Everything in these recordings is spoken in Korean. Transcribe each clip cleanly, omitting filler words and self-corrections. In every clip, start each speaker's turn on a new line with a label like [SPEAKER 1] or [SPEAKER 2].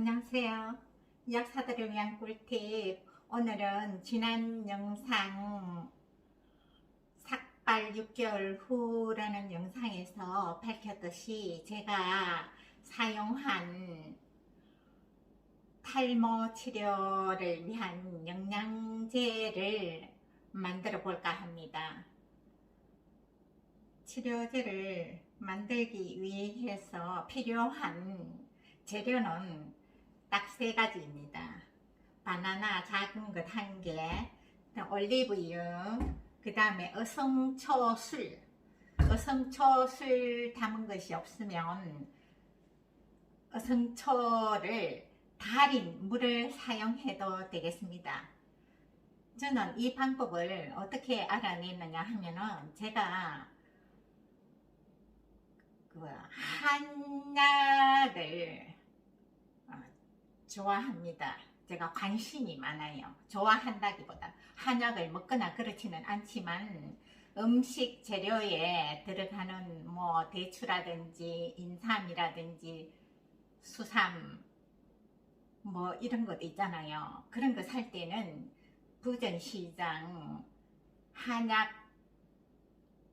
[SPEAKER 1] 안녕하세요. 약사들을 위한 꿀팁. 오늘은 지난 영상 삭발 6개월 후라는 영상에서 밝혔듯이 제가 사용한 탈모 치료를 위한 영양제를 만들어 볼까 합니다. 치료제를 만들기 위해서 필요한 재료는 딱 3가지입니다. 바나나 작은 것 1개, 올리브유, 그 다음에 어성초술. 어성초술 담은 것이 없으면 어성초를 달인 물을 사용해도 되겠습니다. 저는 이 방법을 어떻게 알아냈느냐 하면은 제가 한약을 좋아합니다. 제가 관심이 많아요. 좋아한다기보다 한약을 먹거나 그렇지는 않지만 음식 재료에 들어가는 대추라든지 인삼이라든지 수삼 이런 것 있잖아요. 그런 거 살 때는 부전시장 한약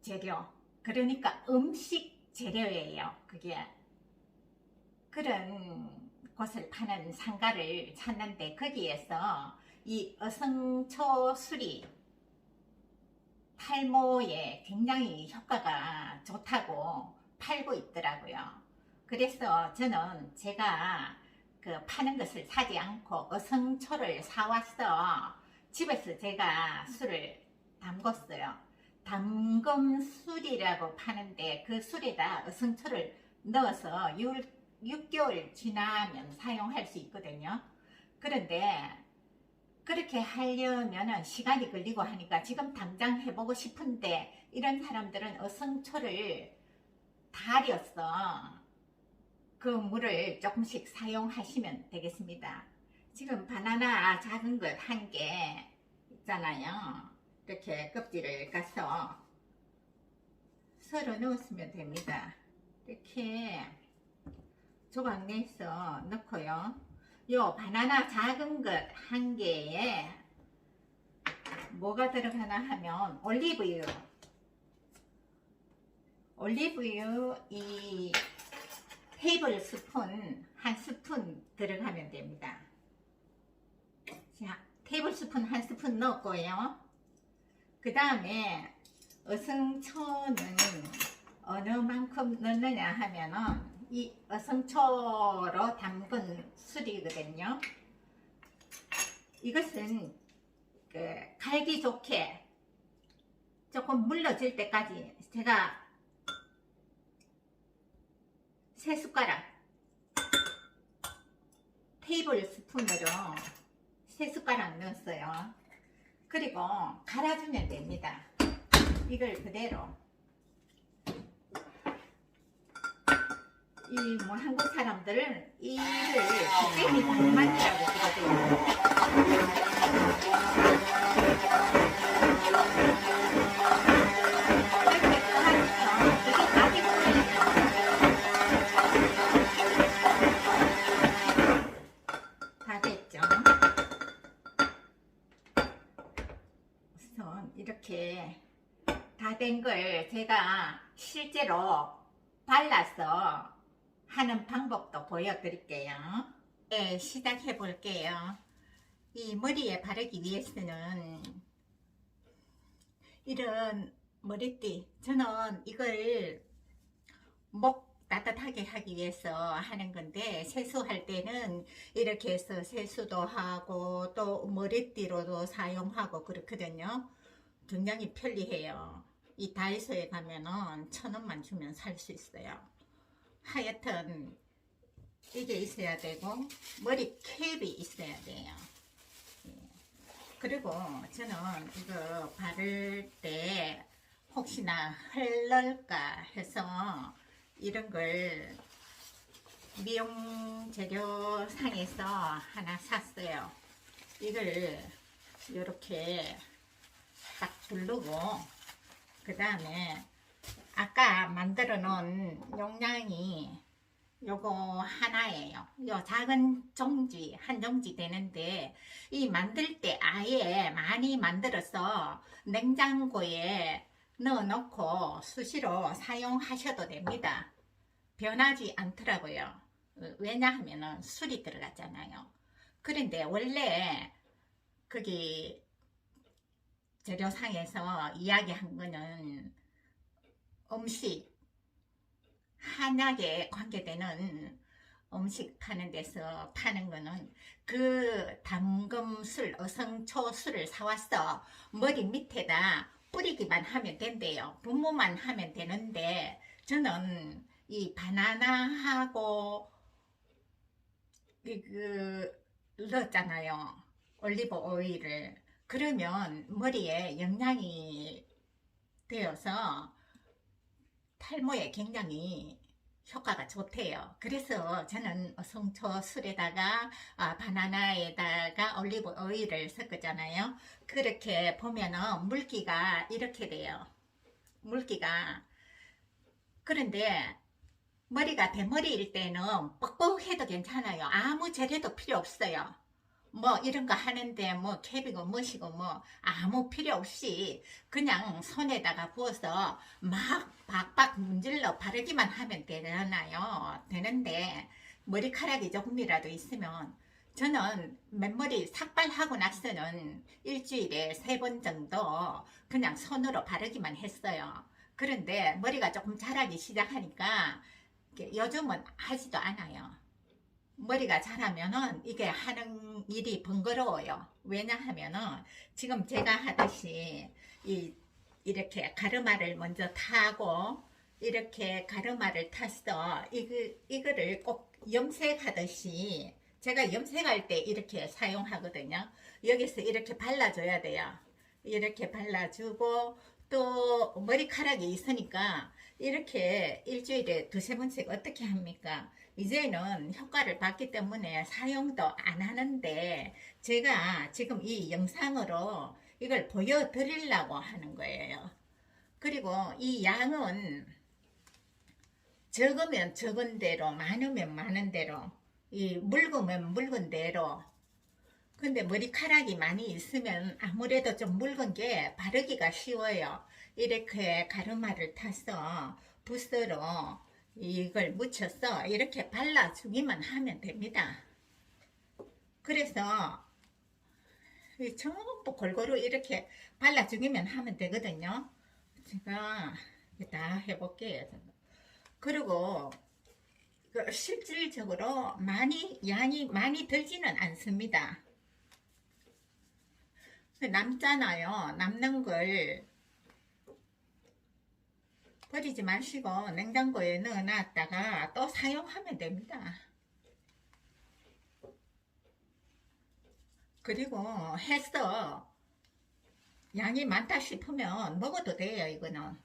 [SPEAKER 1] 재료, 그러니까 음식 재료예요. 그게 그런 곳을 파는 상가를 찾는데 거기에서 이 어성초술이 탈모에 굉장히 효과가 좋다고 팔고 있더라고요. 그래서 저는 제가 파는 것을 사지 않고 어성초를 사와서 집에서 제가 술을 담궜어요. 담금술이라고 파는데 그 술에다 어성초를 넣어서 6개월 지나면 사용할 수 있거든요. 그런데 그렇게 하려면 시간이 걸리고 하니까 지금 당장 해보고 싶은데 이런 사람들은 어성초를 달여서 그 물을 조금씩 사용하시면 되겠습니다. 지금 바나나 작은 것 1개 있잖아요. 이렇게 껍질을 까서 썰어 넣으시면 됩니다. 이렇게 조각 내서 넣고요. 요 바나나 작은 것 1개에 뭐가 들어가나 하면 올리브유 이 테이블 스푼 1스푼 들어가면 됩니다. 자, 테이블 스푼 1스푼 넣었고요. 그 다음에 어성초는 어느 만큼 넣느냐 하면은 이 어성초로 담근 술이거든요. 이것은 갈기 좋게 조금 물러질 때까지 제가 3숟가락 테이블 스푼으로 3숟가락 넣었어요. 그리고 갈아주면 됩니다. 이걸 그대로 한국 사람들은 이를 괭이 당만이라고 그러거든요. 다 됐죠? 우선 이렇게 다 된 걸 제가 실제로 발라서 하는 방법도 보여드릴게요. 네, 시작해 볼게요. 이 머리에 바르기 위해서는 이런 머리띠, 저는 이걸 목 따뜻하게 하기 위해서 하는 건데 세수할 때는 이렇게 해서 세수도 하고 또 머리띠로도 사용하고 그렇거든요. 굉장히 편리해요. 이 다이소에 가면은 1,000원만 주면 살 수 있어요. 하여튼 이게 있어야 되고 머리 캡이 있어야 돼요. 그리고 저는 이거 바를 때 혹시나 흘럴까 해서 이런 걸 미용 재료 상에서 하나 샀어요. 이걸 이렇게 딱 두르고 그 다음에 아까 만들어 놓은 용량이 요거 하나예요. 요 작은 종지, 한 종지 되는데, 이 만들 때 아예 많이 만들어서 냉장고에 넣어 놓고 수시로 사용하셔도 됩니다. 변하지 않더라고요. 왜냐하면은 술이 들어갔잖아요. 그런데 원래 거기 재료상에서 이야기한 거는 음식, 한약에 관계되는 음식 파는 데서 파는 거는 그 담금술, 어성초술을 사와서 머리 밑에다 뿌리기만 하면 된대요. 분무만 하면 되는데 저는 이 바나나하고 넣었잖아요. 올리브 오일을. 그러면 머리에 영양이 되어서 탈모에 굉장히 효과가 좋대요. 그래서 저는 성초 술에다가 바나나에다가 올리브 오일을 섞었잖아요. 그렇게 보면은 물기가 이렇게 돼요. 물기가. 그런데 머리가 대머리일 때는 뻑뻑해도 괜찮아요. 아무 재료도 필요 없어요. 뭐 이런 거 하는데 뭐 캡이고 뭐시고 뭐 아무 필요 없이 그냥 손에다가 부어서 막 박박 문질러 바르기만 하면 되잖아요. 되는데 머리카락이 조금이라도 있으면 저는 맨머리 삭발하고 나서는 일주일에 3번 정도 그냥 손으로 바르기만 했어요. 그런데 머리가 조금 자라기 시작하니까 요즘은 하지도 않아요. 머리가 자라면은 이게 하는 일이 번거로워요. 왜냐하면은 지금 제가 하듯이 이렇게 가르마를 먼저 타고 이렇게 가르마를 타서 이거를 꼭 염색하듯이 제가 염색할 때 이렇게 사용하거든요. 여기서 이렇게 발라줘야 돼요. 이렇게 발라주고 또 머리카락이 있으니까 이렇게 일주일에 2~3번씩 어떻게 합니까? 이제는 효과를 봤기 때문에 사용도 안 하는데 제가 지금 이 영상으로 이걸 보여드리려고 하는 거예요. 그리고 이 양은 적으면 적은 대로 많으면 많은 대로 이 묽으면 묽은 대로 근데 머리카락이 많이 있으면 아무래도 좀 묽은 게 바르기가 쉬워요. 이렇게 가르마를 타서 붓으로 이걸 묻혀서 이렇게 발라주기만 하면 됩니다. 그래서 전부 골고루 이렇게 발라주기만 하면 되거든요. 제가 다 해볼게요. 그리고 실질적으로 양이 많이 들지는 않습니다. 남잖아요. 남는 걸 버리지 마시고 냉장고에 넣어놨다가 또 사용하면 됩니다. 그리고 해서 양이 많다 싶으면 먹어도 돼요. 이거는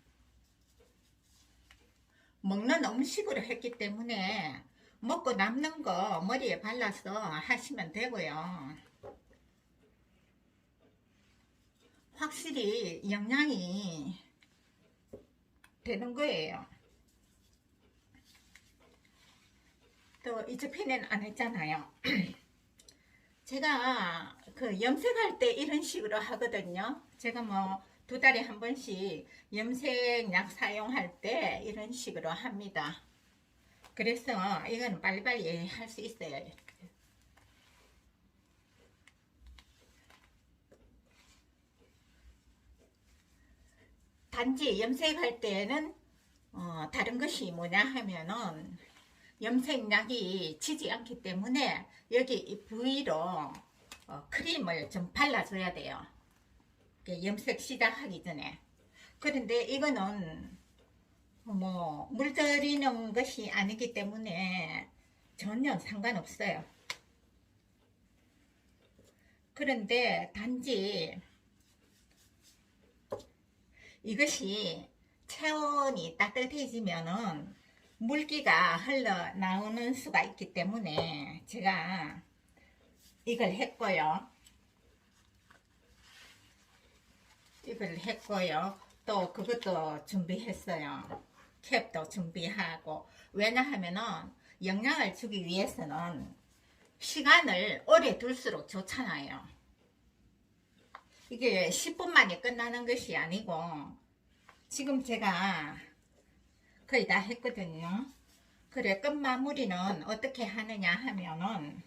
[SPEAKER 1] 먹는 음식으로 했기 때문에 먹고 남는 거 머리에 발라서 하시면 되고요. 확실히 영양이 되는 거예요. 또 이즈피는 안 했잖아요. 제가 그 염색할 때 이런 식으로 하거든요. 제가 뭐 2달에 한 번씩 염색약 사용할 때 이런 식으로 합니다. 그래서 이건 빨리빨리 할 수 있어요. 단지 염색할 때는 다른 것이 뭐냐 하면은 염색약이 지지 않기 때문에 여기 이 부위로 크림을 좀 발라줘야 돼요. 염색 시작하기 전에. 그런데 이거는 뭐 물들이는 것이 아니기 때문에 전혀 상관없어요. 그런데 단지 이것이 체온이 따뜻해지면은 물기가 흘러나오는 수가 있기 때문에 제가 이걸 했고요. 또 그것도 준비했어요. 캡도 준비하고. 왜냐하면은 영양을 주기 위해서는 시간을 오래 둘수록 좋잖아요. 이게 10분 만에 끝나는 것이 아니고 지금 제가 거의 다 했거든요. 그래, 끝마무리는 어떻게 하느냐 하면은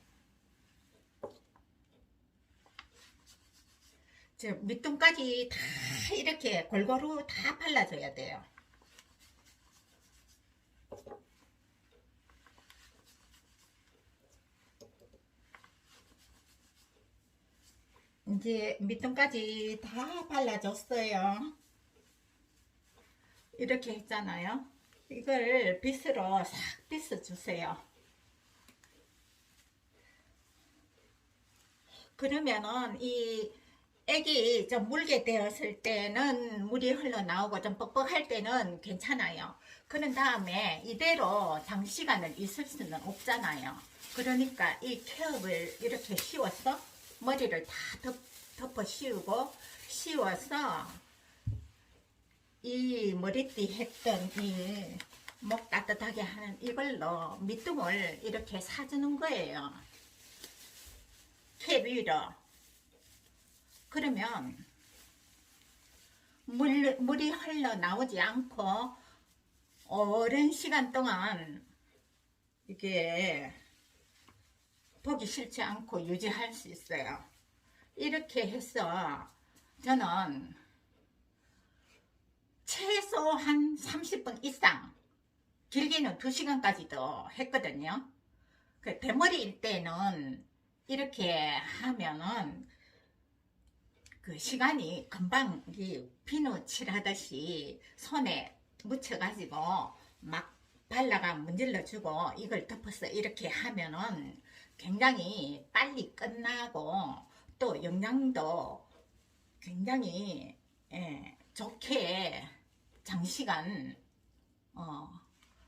[SPEAKER 1] 저 밑둥까지 다 이렇게 골고루 다 발라줘야 돼요. 이제 밑둥까지 다 발라줬어요. 이렇게 했잖아요. 이걸 빗으로 싹 빗어주세요. 그러면은 이 액이 좀 묽게 되었을 때는 물이 흘러나오고 좀 뻑뻑할 때는 괜찮아요. 그런 다음에 이대로 장시간을 있을 수는 없잖아요. 그러니까 이 캡을 이렇게 씌워서 머리를 다 덮어 씌우고 씌워서 이 머리띠 했던 이 목 따뜻하게 하는 이걸로 밑둥을 이렇게 사주는 거예요. 캡 위로. 그러면 물이 흘러나오지 않고 오랜 시간 동안 이게 보기 싫지 않고 유지할 수 있어요. 이렇게 해서 저는 최소 한 30분 이상, 길게는 2시간까지도 했거든요. 그 대머리일 때는 이렇게 하면은 그 시간이 금방 비누 칠하듯이 손에 묻혀가지고 막 발라가 문질러주고 이걸 덮어서 이렇게 하면은 굉장히 빨리 끝나고 또 영양도 굉장히 좋게 장시간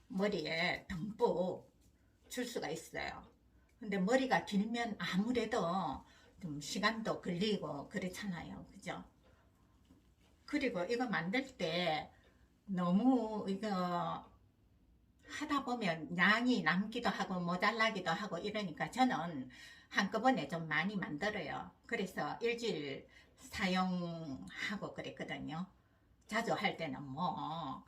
[SPEAKER 1] 머리에 듬뿍 줄 수가 있어요. 근데 머리가 길면 아무래도 좀 시간도 걸리고 그렇잖아요. 그죠? 그리고 이거 만들 때 너무 이거 하다 보면 양이 남기도 하고 모자라기도 하고 이러니까 저는 한꺼번에 좀 많이 만들어요. 그래서 일주일 사용하고 그랬거든요. 자주 할 때는 뭐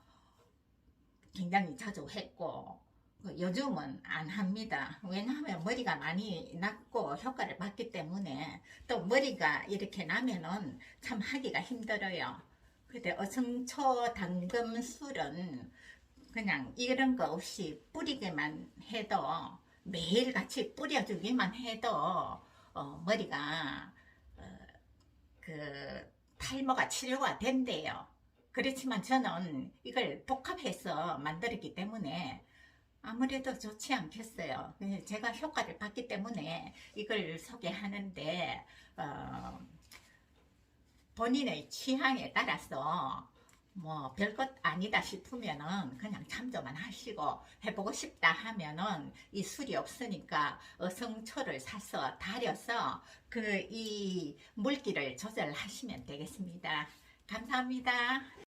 [SPEAKER 1] 굉장히 자주 했고 요즘은 안 합니다. 왜냐하면 머리가 많이 났고 효과를 봤기 때문에. 또 머리가 이렇게 나면은 참 하기가 힘들어요. 근데 어성초 당금 술은 그냥 이런 거 없이 뿌리기만 해도 매일같이 뿌려주기만 해도 머리가 그 탈모가 치료가 된대요. 그렇지만 저는 이걸 복합해서 만들었기 때문에 아무래도 좋지 않겠어요. 제가 효과를 봤기 때문에 이걸 소개하는데 본인의 취향에 따라서 뭐 별것 아니다 싶으면은 그냥 참조만 하시고, 해보고 싶다 하면은 이 술이 없으니까 어성초를 사서 달여서 그 이 물기를 조절하시면 되겠습니다. 감사합니다.